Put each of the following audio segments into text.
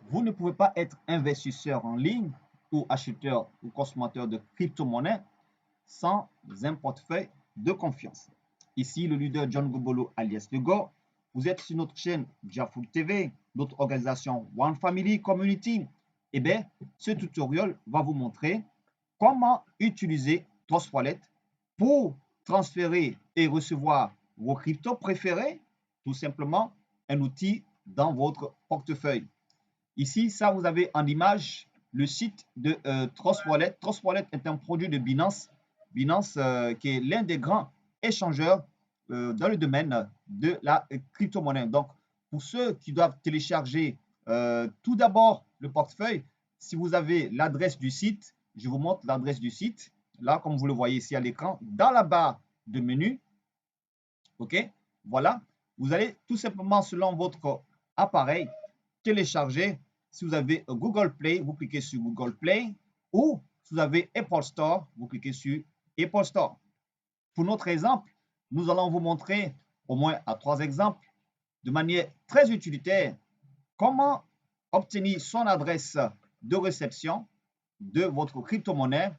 Vous ne pouvez pas être investisseur en ligne ou acheteur ou consommateur de crypto-monnaies sans un portefeuille de confiance. Ici, le leader John Gobolo alias Hugo. Vous êtes sur notre chaîne Jafoul TV, notre organisation One Family Community. Eh bien, ce tutoriel va vous montrer comment utiliser Trust Wallet pour transférer et recevoir vos cryptos préférés, tout simplement un outil dans votre portefeuille. Ici, ça, vous avez en image le site de Trust Wallet. Trust Wallet est un produit de Binance. Binance, qui est l'un des grands échangeurs dans le domaine de la crypto-monnaie. Donc, pour ceux qui doivent télécharger tout d'abord le portefeuille, si vous avez l'adresse du site, je vous montre l'adresse du site. Là, comme vous le voyez ici à l'écran, dans la barre de menu, OK, voilà, vous allez tout simplement, selon votre appareil, télécharger. Si vous avez Google Play, vous cliquez sur Google Play, ou si vous avez Apple Store, vous cliquez sur Apple Store. Pour notre exemple, nous allons vous montrer au moins à 3 exemples de manière très utilitaire comment obtenir son adresse de réception de votre crypto-monnaie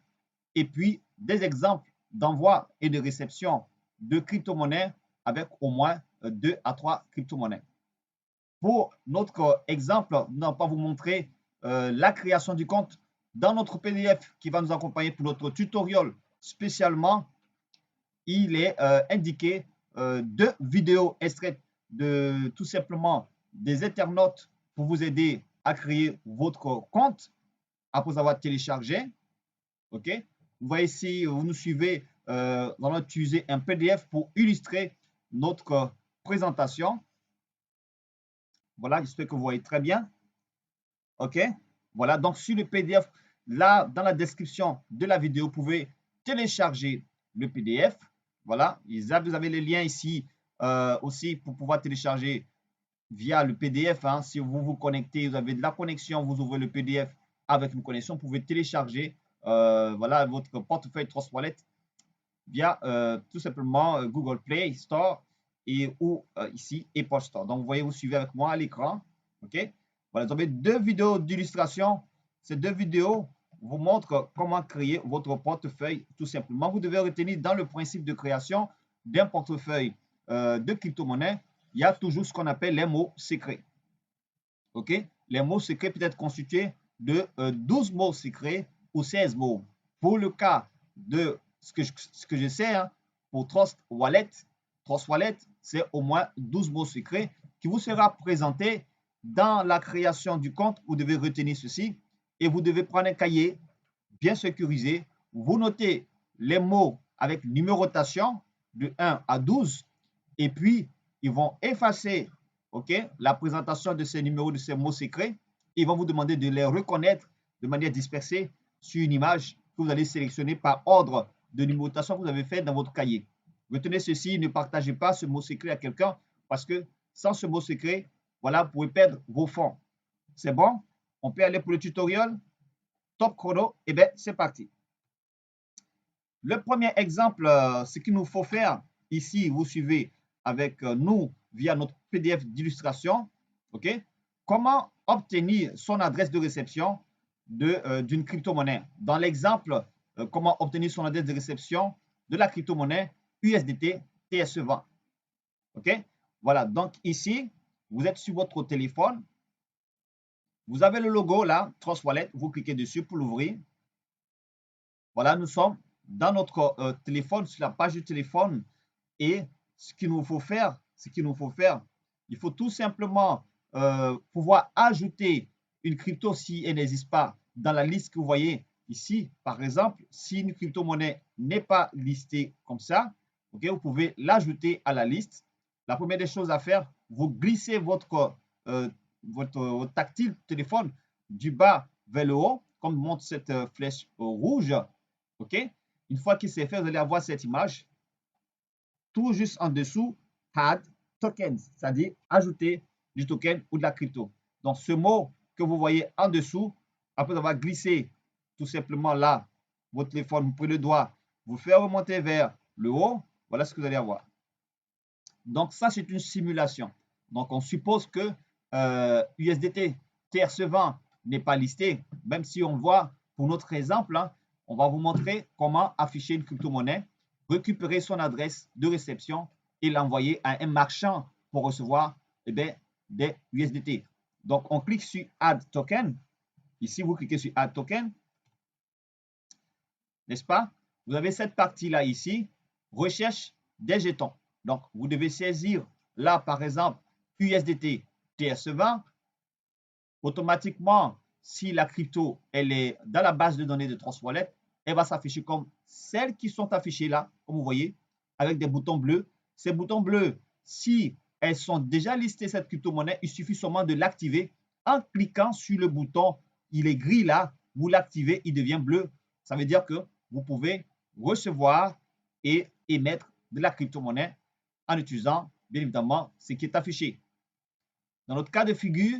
et puis des exemples d'envoi et de réception de crypto-monnaies avec au moins 2 à 3 crypto-monnaies. Pour notre exemple, nous n'allons pas vous montrer la création du compte dans notre PDF qui va nous accompagner pour notre tutoriel spécialement. Il est indiqué 2 vidéos extraites de tout simplement des internautes pour vous aider à créer votre compte après avoir téléchargé. OK? Vous voyez ici, vous nous suivez, nous allons utiliser un PDF pour illustrer notre présentation. Voilà, j'espère que vous voyez très bien. OK? Voilà, donc sur le PDF, là, dans la description de la vidéo, vous pouvez télécharger le PDF. Voilà, vous avez les liens ici aussi pour pouvoir télécharger via le PDF. Hein. Si vous vous connectez, vous avez de la connexion, vous ouvrez le PDF avec une connexion, vous pouvez télécharger voilà, votre portefeuille Trust Wallet via tout simplement Google Play Store et ou ici Apple Store. Donc, vous voyez, vous suivez avec moi à l'écran. OK? Voilà, vous avez 2 vidéos d'illustration. Ces 2 vidéos vous montrent comment créer votre portefeuille tout simplement. Vous devez retenir dans le principe de création d'un portefeuille de crypto-monnaie, il y a toujours ce qu'on appelle les mots secrets. OK? Les mots secrets peuvent être constitués de 12 mots secrets ou 16 mots. Pour le cas de ce que je sais, hein, pour Trust Wallet, c'est au moins 12 mots secrets qui vous sera présenté dans la création du compte. Vous devez retenir ceci et vous devez prendre un cahier bien sécurisé. Vous notez les mots avec numérotation de 1 à 12 et puis ils vont effacer la présentation de ces numéros, de ces mots secrets. Ils vont vous demander de les reconnaître de manière dispersée sur une image que vous allez sélectionner par ordre de numérotation que vous avez fait dans votre cahier. Retenez ceci, ne partagez pas ce mot secret à quelqu'un parce que sans ce mot secret, voilà, vous pouvez perdre vos fonds. C'est bon? On peut aller pour le tutoriel? Top chrono, et bien c'est parti. Le premier exemple, ce qu'il nous faut faire ici, vous suivez avec nous via notre PDF d'illustration. OK? Comment obtenir son adresse de réception d'une crypto-monnaie? Dans l'exemple, comment obtenir son adresse de réception de la crypto-monnaie USDT TSE20. OK? Voilà, donc ici, vous êtes sur votre téléphone. Vous avez le logo là, Trust Wallet. Vous cliquez dessus pour l'ouvrir. Voilà, nous sommes dans notre téléphone, sur la page du téléphone. Et ce qu'il nous faut faire, il faut tout simplement pouvoir ajouter une crypto si elle n'existe pas dans la liste que vous voyez ici. Par exemple, si une crypto-monnaie n'est pas listée comme ça, okay, vous pouvez l'ajouter à la liste. La première des choses à faire, vous glissez votre tactile téléphone du bas vers le haut, comme montre cette flèche rouge. OK? Une fois qu'il s'est fait, vous allez avoir cette image. Tout juste en dessous, add tokens, c'est-à-dire ajouter du token ou de la crypto. Donc, ce mot que vous voyez en dessous, après avoir glissé tout simplement là, votre téléphone, vous prenez le doigt, vous faites remonter vers le haut, voilà ce que vous allez avoir. Donc, ça, c'est une simulation. Donc, on suppose que USDT TRC20 n'est pas listé, même si on voit pour notre exemple, hein, on va vous montrer comment afficher une crypto-monnaie, récupérer son adresse de réception et l'envoyer à un marchand pour recevoir des USDT. Donc, on clique sur Add Token. Ici, vous cliquez sur Add Token, n'est-ce pas? Vous avez cette partie-là ici, recherche des jetons. Donc, vous devez saisir là, par exemple, USDT TRC20. Automatiquement, si la crypto elle est dans la base de données de TrustWallet, elle va s'afficher comme celles qui sont affichées là, comme vous voyez, avec des boutons bleus. Ces boutons bleus, si elles sont déjà listées, cette crypto-monnaie, il suffit seulement de l'activer en cliquant sur le bouton. Il est gris là, vous l'activez, il devient bleu. Ça veut dire que vous pouvez recevoir et émettre de la crypto-monnaie en utilisant, bien évidemment, ce qui est affiché. Dans notre cas de figure,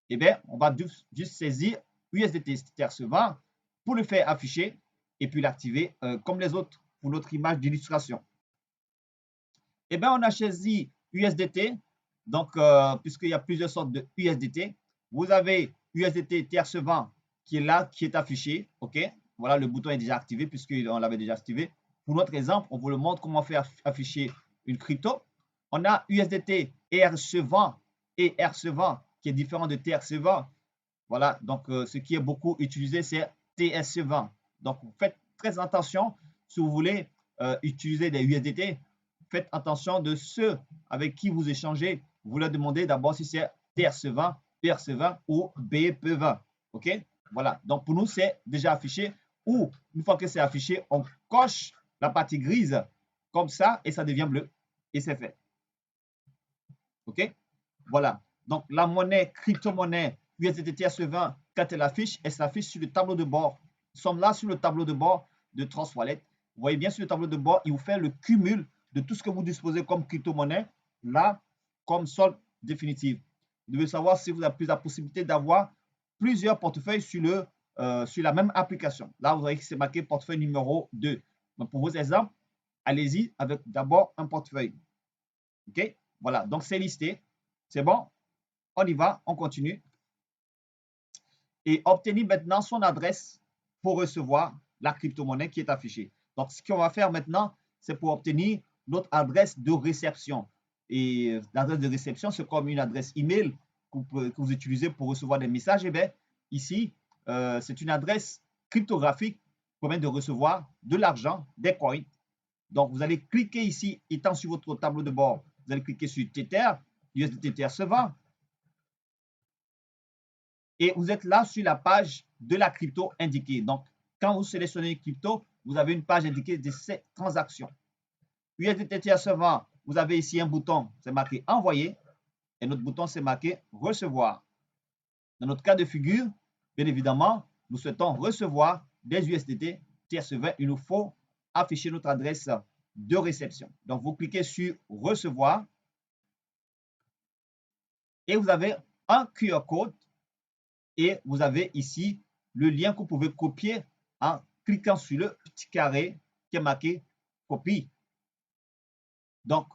eh bien, on va juste saisir USDT TRC20 pour le faire afficher et puis l'activer comme les autres pour notre image d'illustration. Eh bien, on a choisi USDT, donc puisqu'il y a plusieurs sortes de USDT. Vous avez USDT TRC20 qui est là, qui est affiché. OK, voilà, le bouton est déjà activé puisqu'on l'avait déjà activé. Pour notre exemple, on vous le montre comment faire afficher une crypto. On a USDT ERC20 et ERC20 qui est différent de TRC20. Voilà, donc ce qui est beaucoup utilisé, c'est TRC20. Donc, faites très attention si vous voulez utiliser des USDT. Faites attention de ceux avec qui vous échangez. Vous leur demandez d'abord si c'est TRC20, PRC20 ou BEP20. OK? Voilà, donc pour nous, c'est déjà affiché. Ou une fois que c'est affiché, on coche la partie grise comme ça et ça devient bleu. Et c'est fait. OK? Voilà. Donc, la monnaie, crypto-monnaie USDT TRC20, quand elle s'affiche sur le tableau de bord. Nous sommes là sur le tableau de bord de TrustWallet. Vous voyez bien sur le tableau de bord, il vous fait le cumul de tout ce que vous disposez comme crypto-monnaie, là, comme solde définitive. Vous devez savoir si vous avez plus la possibilité d'avoir plusieurs portefeuilles sur la même application. Là, vous voyez que c'est marqué portefeuille numéro 2. Donc, pour vos exemples, allez-y avec d'abord un portefeuille. OK? Voilà, donc c'est listé. C'est bon? On y va, on continue. Et obtenir maintenant son adresse pour recevoir la crypto-monnaie qui est affichée. Donc, ce qu'on va faire maintenant, c'est pour obtenir notre adresse de réception. Et l'adresse de réception, c'est comme une adresse email que vous utilisez pour recevoir des messages. Et bien, ici, c'est une adresse cryptographique qui permet de recevoir de l'argent, des coins. Donc, vous allez cliquer ici, étant sur votre tableau de bord, vous allez cliquer sur Tether, USDT TRC20. Et vous êtes là sur la page de la crypto indiquée. Donc, quand vous sélectionnez une crypto, vous avez une page indiquée de ces transactions. USDT TRC20, vous avez ici un bouton, c'est marqué envoyer, et notre bouton, c'est marqué recevoir. Dans notre cas de figure, bien évidemment, nous souhaitons recevoir des USDT TRC20. Il nous faut afficher notre adresse de réception. Donc, vous cliquez sur recevoir et vous avez un QR code et vous avez ici le lien que vous pouvez copier en cliquant sur le petit carré qui est marqué copie. Donc,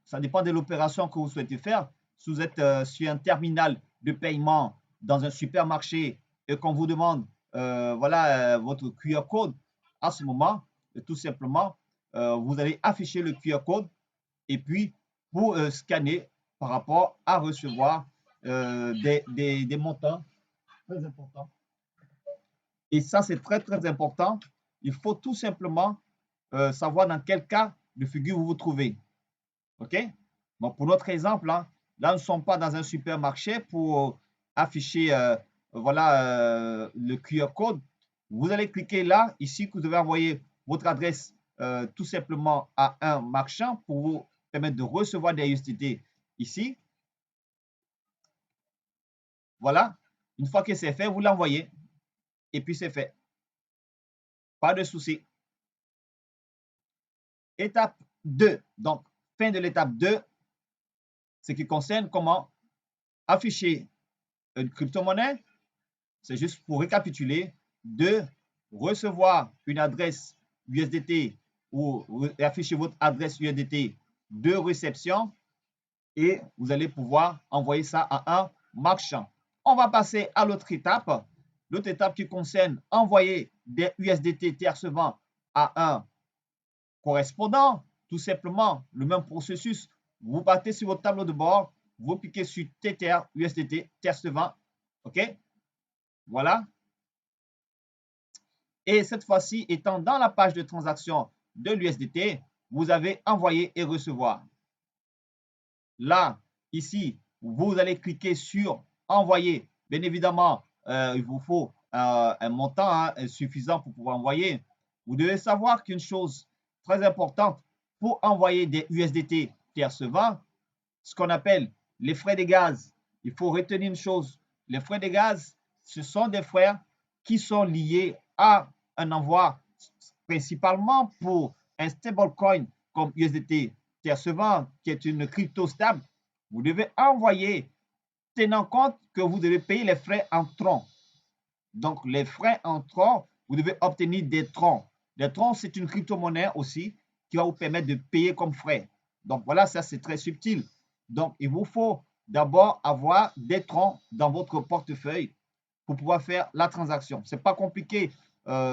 ça dépend de l'opération que vous souhaitez faire. Si vous êtes sur un terminal de paiement dans un supermarché et qu'on vous demande votre QR code, à ce moment, tout simplement, vous allez afficher le QR code et puis vous scanner par rapport à recevoir des montants très importants. Et ça, c'est très, très important. Il faut tout simplement savoir dans quel cas de figure vous vous trouvez. OK? Donc, pour notre exemple, là, nous ne sommes pas dans un supermarché pour afficher le QR code. Vous allez cliquer là, ici, que vous devez envoyer votre adresse tout simplement à un marchand pour vous permettre de recevoir des USDT ici. Voilà. Une fois que c'est fait, vous l'envoyez. Et puis, c'est fait. Pas de souci. Étape 2. Donc, fin de l'étape 2, ce qui concerne comment afficher une crypto-monnaie. C'est juste pour récapituler, de recevoir une adresse USDT ou afficher votre adresse USDT de réception et vous allez pouvoir envoyer ça à un marchand. On va passer à l'autre étape. L'autre étape qui concerne envoyer des USDT T recevant à un correspondant. Tout simplement, le même processus. Vous partez sur votre tableau de bord, vous cliquez sur Tether USDT T recevant. OK? Voilà. Et cette fois-ci, étant dans la page de transaction de l'USDT, vous avez envoyer et recevoir. Là, ici, vous allez cliquer sur envoyer. Bien évidemment, il vous faut un montant suffisant pour pouvoir envoyer. Vous devez savoir qu'une chose très importante pour envoyer des USDT T recevant, ce qu'on appelle les frais de gaz. Il faut retenir une chose, les frais de gaz, ce sont des frais qui sont liés à un envoi principalement pour un stablecoin comme USDT T recevant, qui est une crypto stable. Vous devez envoyer tenant compte que vous devez payer les frais en troncs. Donc, les frais en troncs, vous devez obtenir des troncs. Les troncs, c'est une crypto-monnaie aussi qui va vous permettre de payer comme frais. Donc, voilà, ça, c'est très subtil. Donc, il vous faut d'abord avoir des troncs dans votre portefeuille pour pouvoir faire la transaction. Ce n'est pas compliqué.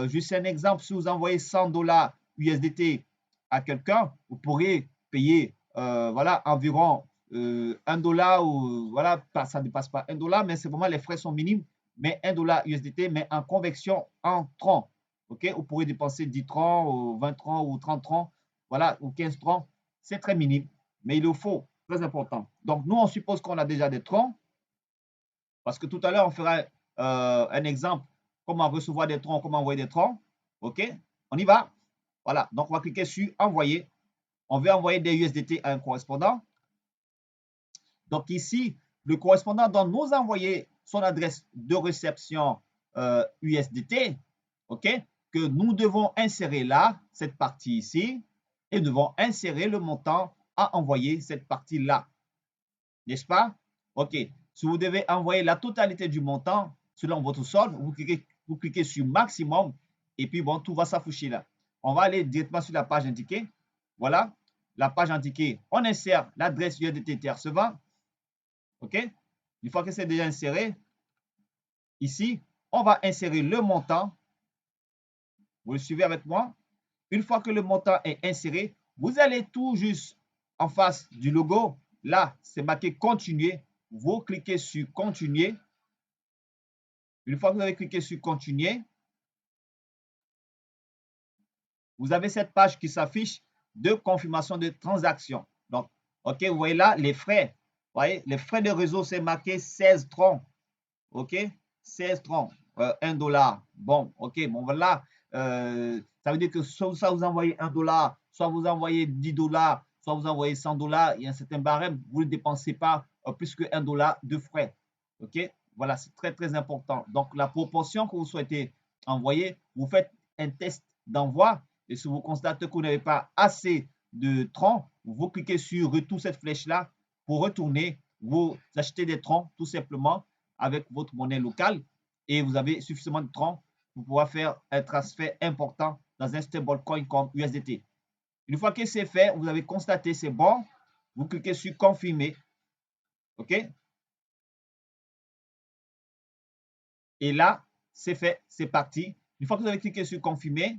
Juste un exemple, si vous envoyez 100 $ USDT à quelqu'un, vous pourrez payer voilà, environ 1 dollar ou voilà, ça ne dépasse pas 1 dollar, mais c'est vraiment les frais sont minimes, mais 1 dollar USDT, mais en conversion en troncs. OK, vous pourrez dépenser 10 troncs, ou 20 troncs ou 30 troncs, voilà, ou 15 troncs. C'est très minime, mais il le faut, très important. Donc, nous, on suppose qu'on a déjà des troncs, parce que tout à l'heure, on fera un exemple, comment recevoir des troncs, comment envoyer des troncs. OK, on y va. Voilà, donc on va cliquer sur envoyer. On veut envoyer des USDT à un correspondant. Donc ici, le correspondant doit nous envoyer son adresse de réception USDT, OK, que nous devons insérer là, cette partie ici, et nous devons insérer le montant à envoyer cette partie-là. N'est-ce pas? OK. Si vous devez envoyer la totalité du montant selon votre solde, vous cliquez sur maximum et puis bon, tout va s'afficher là. On va aller directement sur la page indiquée. Voilà, la page indiquée. On insère l'adresse USDT recevant. OK? Une fois que c'est déjà inséré, ici, on va insérer le montant. Vous le suivez avec moi? Une fois que le montant est inséré, vous allez tout juste en face du logo. Là, c'est marqué continuer. Vous cliquez sur continuer. Une fois que vous avez cliqué sur continuer, vous avez cette page qui s'affiche de confirmation de transaction. Donc, OK, vous voyez là les frais. Vous voyez, les frais de réseau, c'est marqué 16 troncs. OK, 16 troncs, 1 dollar. Bon, OK, bon voilà. Ça veut dire que soit vous envoyez 1 dollar, soit vous envoyez 10 dollars, soit vous envoyez 100 $, il y a un certain barème, vous ne dépensez pas plus que 1 dollar de frais. OK, voilà, c'est très, très important. Donc, la proportion que vous souhaitez envoyer, vous faites un test d'envoi et si vous constatez que vous n'avez pas assez de troncs, vous cliquez sur retour cette flèche-là pour retourner, vous achetez des troncs tout simplement avec votre monnaie locale et vous avez suffisamment de troncs pour pouvoir faire un transfert important dans un stablecoin comme USDT. Une fois que c'est fait, vous avez constaté c'est bon, vous cliquez sur confirmer. OK? Et là, c'est fait, c'est parti. Une fois que vous avez cliqué sur confirmer,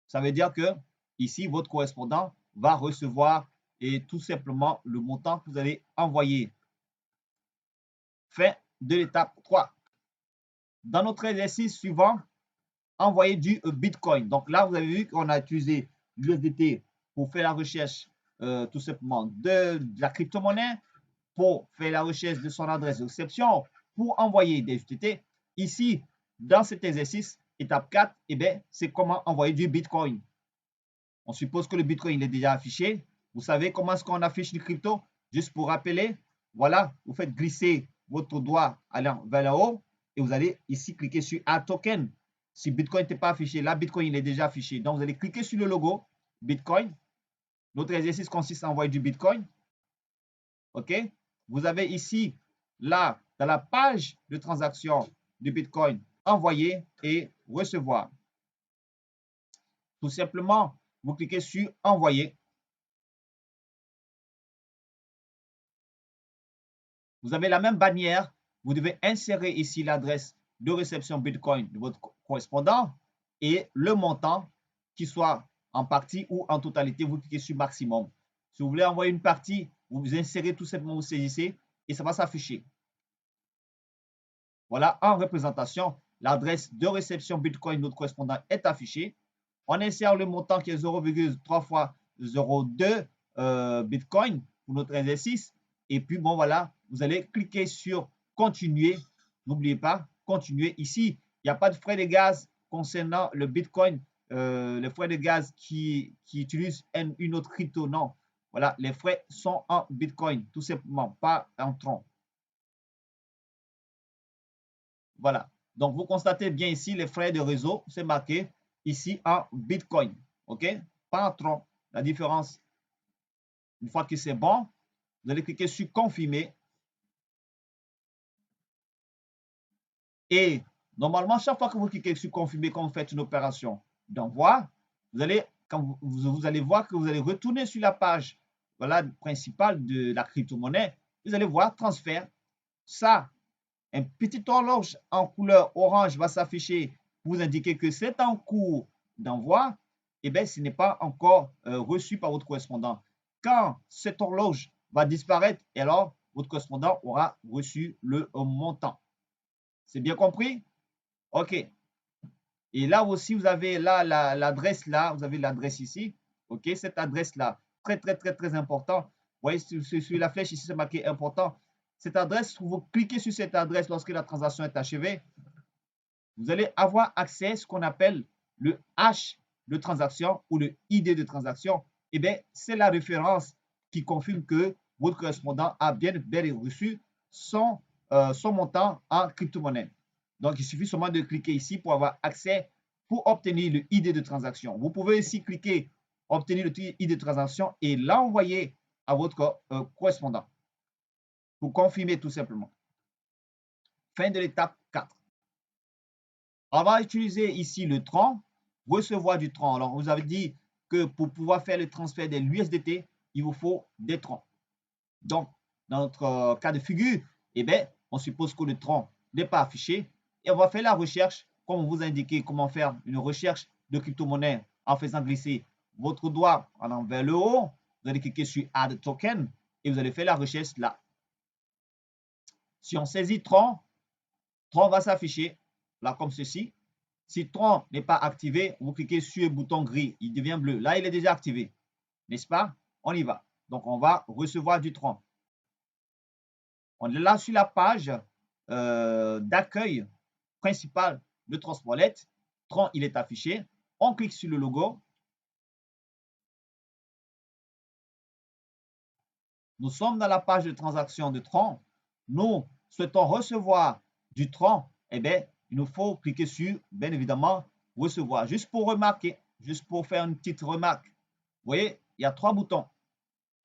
ça veut dire que ici, votre correspondant va recevoir et tout simplement le montant que vous allez envoyer. Fin de l'étape 3. Dans notre exercice suivant, envoyer du Bitcoin. Donc là, vous avez vu qu'on a utilisé l'USDT pour faire la recherche tout simplement de la crypto-monnaie, pour faire la recherche de son adresse de réception, pour envoyer des USDT. Ici, dans cet exercice, étape 4, c'est comment envoyer du Bitcoin. On suppose que le Bitcoin il est déjà affiché. Vous savez comment est-ce qu'on affiche le crypto? Juste pour rappeler, voilà, vous faites glisser votre doigt allant vers le haut et vous allez ici cliquer sur Add Token. Si Bitcoin n'était pas affiché, là, Bitcoin il est déjà affiché. Donc, vous allez cliquer sur le logo Bitcoin. Notre exercice consiste à envoyer du Bitcoin. OK? Vous avez ici, là, dans la page de transaction du Bitcoin, envoyer et recevoir. Tout simplement, vous cliquez sur envoyer. Vous avez la même bannière vous devez insérer ici l'adresse de réception Bitcoin de votre correspondant et le montant qui soit en partie ou en totalité, vous cliquez sur maximum. Si vous voulez envoyer une partie, vous insérez tout simplement, vous saisissez et ça va s'afficher. Voilà, en représentation, l'adresse de réception Bitcoin de notre correspondant est affichée. On insère le montant qui est 0,3 fois 0,2 Bitcoin pour notre exercice. Et puis, bon, voilà, vous allez cliquer sur continuer. N'oubliez pas, continuer. Ici, il n'y a pas de frais de gaz concernant le Bitcoin, les frais de gaz qui utilisent une autre crypto. Non, voilà, les frais sont en Bitcoin, tout simplement, pas en Tron. Voilà. Donc, vous constatez bien ici les frais de réseau, c'est marqué ici en Bitcoin. OK? Pas en Tron. La différence, une fois que c'est bon, vous allez cliquer sur confirmer. Et normalement, chaque fois que vous cliquez sur confirmer, quand vous faites une opération d'envoi, quand vous allez voir que vous allez retourner sur la page voilà, principale de la crypto-monnaie. Vous allez voir transfert. Ça, un petit horloge en couleur orange va s'afficher pour vous indiquer que c'est en cours d'envoi. Eh bien, ce n'est pas encore reçu par votre correspondant. Quand cette horloge va disparaître, alors votre correspondant aura reçu le montant. C'est bien compris? OK. Et là aussi, vous avez là l'adresse là, vous avez l'adresse ici. OK, cette adresse-là, très important. Vous voyez, sur la flèche ici, c'est marqué important. Cette adresse, vous cliquez sur cette adresse lorsque la transaction est achevée. Vous allez avoir accès à ce qu'on appelle le H de transaction ou le ID de transaction. Eh bien, c'est la référence qui confirme que votre correspondant a bien reçu son montant en crypto-monnaie. Donc, il suffit seulement de cliquer ici pour avoir accès, pour obtenir le ID de transaction. Vous pouvez ici cliquer, obtenir le ID de transaction et l'envoyer à votre correspondant pour confirmer tout simplement. Fin de l'étape 4. On va utiliser ici le Tron, recevoir du Tron. Alors, vous avez dit que pour pouvoir faire le transfert de l'USDT, il vous faut des Tron. Donc, dans notre cas de figure, eh bien, on suppose que le Tron n'est pas affiché et on va faire la recherche, comme on vous a indiqué comment faire une recherche de crypto-monnaie en faisant glisser votre doigt en allant vers le haut. Vous allez cliquer sur Add Token et vous allez faire la recherche là. Si on saisit Tron, Tron va s'afficher là comme ceci. Si Tron n'est pas activé, vous cliquez sur le bouton gris, il devient bleu. Là, il est déjà activé, n'est-ce pas? On y va. Donc, on va recevoir du Tron. On est là sur la page d'accueil principale de Transwallet. Tron, il est affiché. On clique sur le logo. Nous sommes dans la page de transaction de Tron. Nous souhaitons recevoir du Tron. Eh bien, il nous faut cliquer sur, bien évidemment, recevoir. Juste pour remarquer, juste pour faire une petite remarque. Vous voyez, il y a 3 boutons.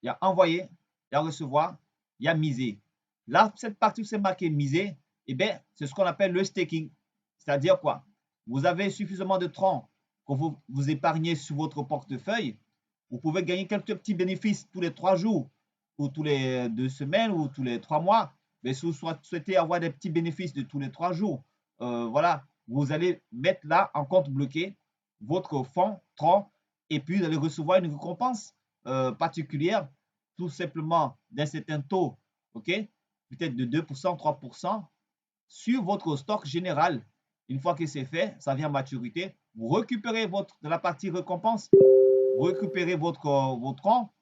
Il y a envoyer, il y a recevoir, il y a miser. Là, cette partie où c'est marqué miser, eh bien, c'est ce qu'on appelle le staking. C'est-à-dire quoi? Vous avez suffisamment de Tron que vous épargnez sur votre portefeuille. Vous pouvez gagner quelques petits bénéfices tous les 3 jours ou tous les 2 semaines ou tous les 3 mois. Mais si vous souhaitez avoir des petits bénéfices de tous les 3 jours, voilà, vous allez mettre là en compte bloqué votre fonds Tron et puis vous allez recevoir une récompense particulière, tout simplement d'un certain taux, ok, peut-être de 2%, 3% sur votre stock général. Une fois que c'est fait, ça vient à maturité, vous récupérez de la partie récompense, vous récupérez votre rang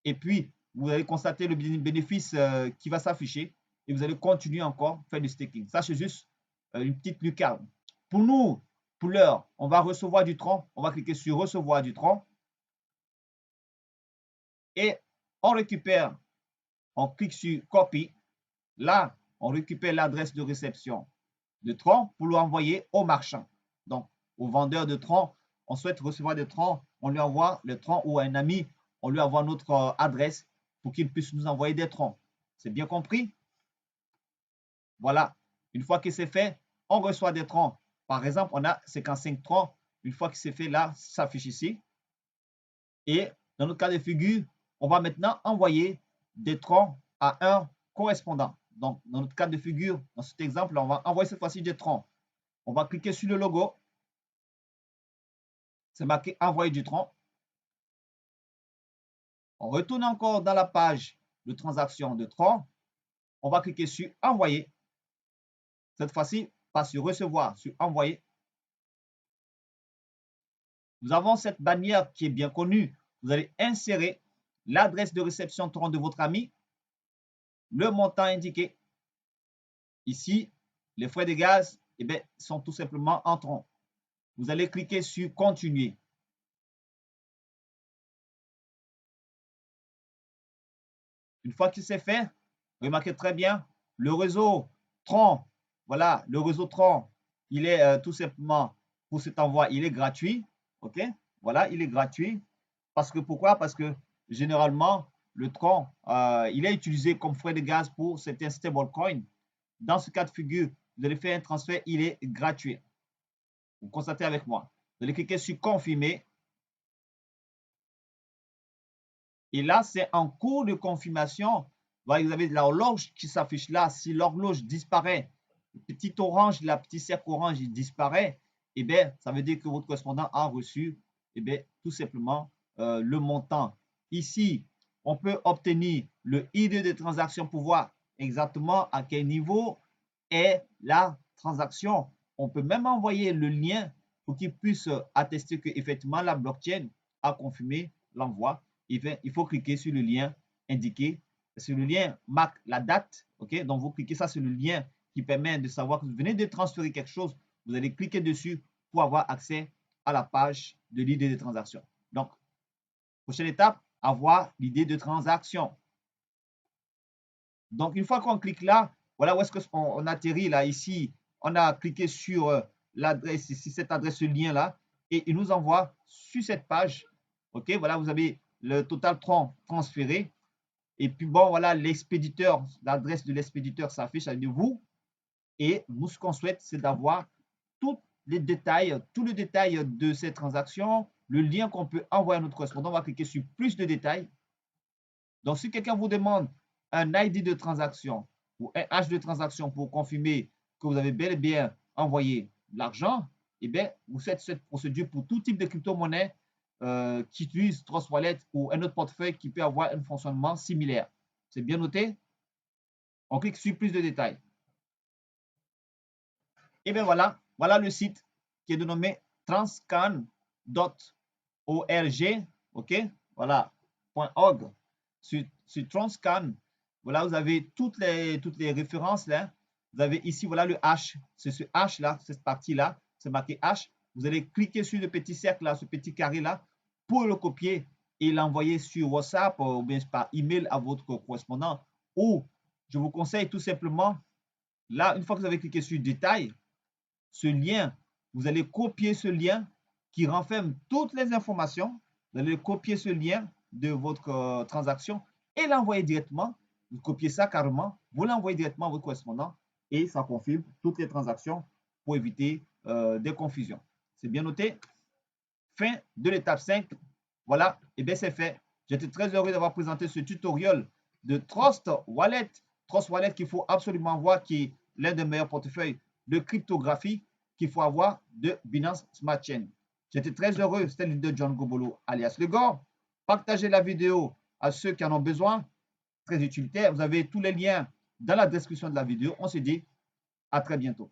et puis vous allez constater le bénéfice qui va s'afficher et vous allez continuer encore faire du staking. Ça, c'est juste une petite lucarne. Pour nous, pour l'heure, on va recevoir du Tron. On va cliquer sur recevoir du Tron. Et on récupère, on clique sur copy. Là, on récupère l'adresse de réception de Tron pour l'envoyer au marchand. Donc, au vendeur de Tron, on souhaite recevoir des Tron, on lui envoie le Tron ou à un ami, on lui envoie notre adresse pour qu'il puisse nous envoyer des Tron. C'est bien compris? Voilà. Une fois que c'est fait, on reçoit des Tron. Par exemple, on a 55 Tron. Une fois que c'est fait, là, ça s'affiche ici. Et dans notre cas de figure, on va maintenant envoyer des Tron à un correspondant. Donc, dans notre cas de figure, dans cet exemple, on va envoyer cette fois-ci des troncs. On va cliquer sur le logo. C'est marqué envoyer du tronc. On retourne encore dans la page de transaction de tronc. On va cliquer sur envoyer. Cette fois-ci, pas sur recevoir, sur envoyer. Nous avons cette bannière qui est bien connue. Vous allez insérer l'adresse de réception tronc de votre ami, le montant indiqué. Ici, les frais de gaz sont tout simplement en tronc. Vous allez cliquer sur continuer. Une fois que c'est fait, remarquez très bien, le réseau Tron, voilà, le réseau Tron, il est tout simplement, pour cet envoi, il est gratuit. OK? Voilà, il est gratuit. Parce que pourquoi? Parce que généralement, le Tron, il est utilisé comme frais de gaz pour certains stablecoins. Dans ce cas de figure, vous allez faire un transfert, il est gratuit. Vous constatez avec moi. Vous allez cliquer sur confirmer. Et là, c'est en cours de confirmation. Voilà, vous avez l'horloge qui s'affiche là. Si l'horloge disparaît, le petit orange, la petite cercle orange, il disparaît, eh bien, ça veut dire que votre correspondant a reçu tout simplement le montant. Ici, on peut obtenir le ID de transaction pour voir exactement à quel niveau est la transaction. On peut même envoyer le lien pour qu'il puisse attester qu'effectivement la blockchain a confirmé l'envoi. Il faut cliquer sur le lien indiqué. Sur le lien marque la date. OK? Donc, vous cliquez ça sur le lien qui permet de savoir que vous venez de transférer quelque chose. Vous allez cliquer dessus pour avoir accès à la page de l'idée de transaction. Donc, prochaine étape, avoir l'idée de transaction. Donc, une fois qu'on clique là, voilà où est-ce qu'on atterrit là, ici. On a cliqué sur l'adresse, ici, cette adresse, ce lien-là, et il nous envoie sur cette page. OK, voilà, vous avez le total tronc transféré. Et puis, bon, voilà, l'expéditeur, l'adresse de l'expéditeur s'affiche avec vous. Et nous, ce qu'on souhaite, c'est d'avoir tous les détails, tout le détail de cette transaction, le lien qu'on peut envoyer à notre correspondant. On va cliquer sur plus de détails. Donc, si quelqu'un vous demande un ID de transaction ou un H de transaction pour confirmer que vous avez bel et bien envoyé l'argent, eh bien, vous faites cette procédure pour tout type de crypto-monnaie qui utilise Trust Wallet ou un autre portefeuille qui peut avoir un fonctionnement similaire. C'est bien noté? On clique sur plus de détails. Et bien voilà, voilà le site qui est dénommé transcan.org. OK? Voilà, .org. Sur Transcan, voilà, vous avez toutes les références là. Vous avez ici, voilà le H. C'est ce H là, cette partie-là. C'est marqué H. Vous allez cliquer sur le petit cercle là, ce petit carré là, pour le copier et l'envoyer sur WhatsApp ou bien par email à votre correspondant. Ou je vous conseille tout simplement, là, une fois que vous avez cliqué sur détail, ce lien, vous allez copier ce lien qui renferme toutes les informations. Vous allez copier ce lien de votre transaction et l'envoyer directement. Vous copiez ça carrément, vous l'envoyez directement à votre correspondant et ça confirme toutes les transactions pour éviter des confusions. C'est bien noté? Fin de l'étape 5. Voilà, et bien c'est fait. J'étais très heureux d'avoir présenté ce tutoriel de Trust Wallet. Trust Wallet qu'il faut absolument voir, qui est l'un des meilleurs portefeuilles de cryptographie qu'il faut avoir de Binance Smart Chain. J'étais très heureux. C'était le leader John Gobolo, alias Le Gore. Partagez la vidéo à ceux qui en ont besoin. Très utilitaire. Vous avez tous les liens dans la description de la vidéo. On se dit à très bientôt.